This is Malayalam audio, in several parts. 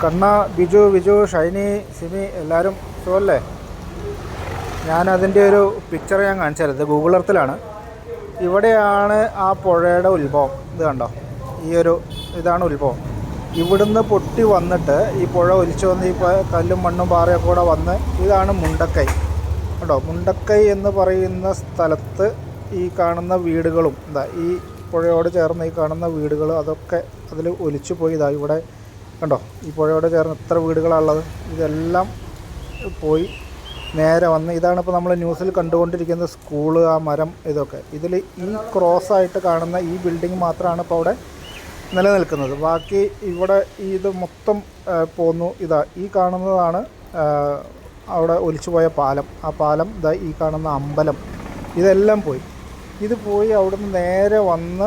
കണ്ണ, ബിജു, ഷൈനി, സിമി എല്ലാവരും സുഖമല്ലേ? ഞാനതിൻ്റെ ഒരു പിക്ചർ ഞാൻ കാണിച്ചു തരാം. ഇത് ഗൂഗിൾ എർത്തിലാണ്. ഇവിടെയാണ് ആ പുഴയുടെ ഉത്ഭവം. ഇത് കണ്ടോ, ഇതാണ് ഉത്ഭവം. ഇവിടുന്ന് പൊട്ടി വന്നിട്ട് ഈ പുഴ ഒലിച്ചു വന്ന് ഈ കല്ലും മണ്ണും പാറയൊക്കെ കൂടെ വന്ന് ഇതാണ് മുണ്ടക്കൈ. കേട്ടോ, മുണ്ടക്കൈ എന്ന് പറയുന്ന സ്ഥലത്ത് ഈ കാണുന്ന വീടുകളും ഈ പുഴയോട് ചേർന്ന് ഈ കാണുന്ന വീടുകൾ അതൊക്കെ അതിൽ ഒലിച്ചു പോയി. ഇവിടെ കണ്ടോ, ഈ പുഴയോട് ചേർന്ന് എത്ര വീടുകളാണുള്ളത്. ഇതെല്ലാം പോയി നേരെ വന്ന് ഇതാണിപ്പോൾ നമ്മൾ ന്യൂസിൽ കണ്ടുകൊണ്ടിരിക്കുന്ന സ്കൂള്, ആ മരം, ഇതൊക്കെ. ഇതിൽ ഈ ക്രോസായിട്ട് കാണുന്ന ഈ ബിൽഡിംഗ് മാത്രമാണ് ഇപ്പോൾ അവിടെ നിലനിൽക്കുന്നത്. ബാക്കി ഇവിടെ ഇത് മൊത്തം പോന്നു. ഈ കാണുന്നതാണ് അവിടെ ഒലിച്ചു പോയ പാലം. ആ പാലം, ഈ കാണുന്ന അമ്പലം, ഇതെല്ലാം പോയി. ഇത് പോയി അവിടുന്ന് നേരെ വന്ന്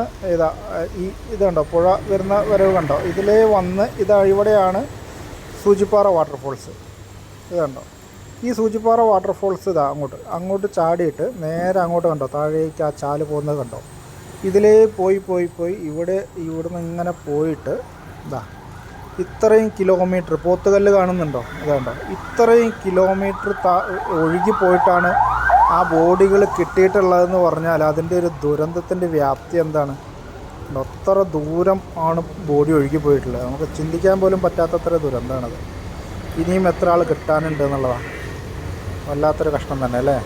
ഇത് കണ്ടോ, പുഴ വരുന്ന വരവ് കണ്ടോ, ഇതിലേ വന്ന് ഇവിടെയാണ് സൂചിപ്പാറ വാട്ടർഫോൾസ്. ഇത് കണ്ടോ, ഈ സൂചിപ്പാറ വാട്ടർഫോൾസ് അങ്ങോട്ട് ചാടിയിട്ട് നേരെ അങ്ങോട്ട് കണ്ടോ, താഴേക്ക് ആ ചാല് പോകുന്നത് കണ്ടോ. ഇതിലേ പോയി ഇവിടുന്ന് ഇങ്ങനെ പോയിട്ട് ഇത്രയും കിലോമീറ്റർ പോത്തുകല്ല് കാണുന്നുണ്ടോ, ഇതുണ്ടോ, ഇത്രയും കിലോമീറ്റർ ഒഴുകി പോയിട്ടാണ് ആ ബോഡികൾ കിട്ടിയിട്ടുള്ളതെന്ന് പറഞ്ഞാൽ അതിൻ്റെ ഒരു ദുരന്തത്തിൻ്റെ വ്യാപ്തി എന്താണ്. അത്ര ദൂരം ആണ് ബോഡി ഒഴുകി പോയിട്ടുള്ളത്. നമുക്ക് ചിന്തിക്കാൻ പോലും പറ്റാത്തത്ര ദുരന്തമാണത്. ഇനിയും എത്ര ആൾ കിട്ടാനുണ്ട് എന്നുള്ളതാണ്. വല്ലാത്തൊരു കഷ്ടം തന്നെ അല്ലേ.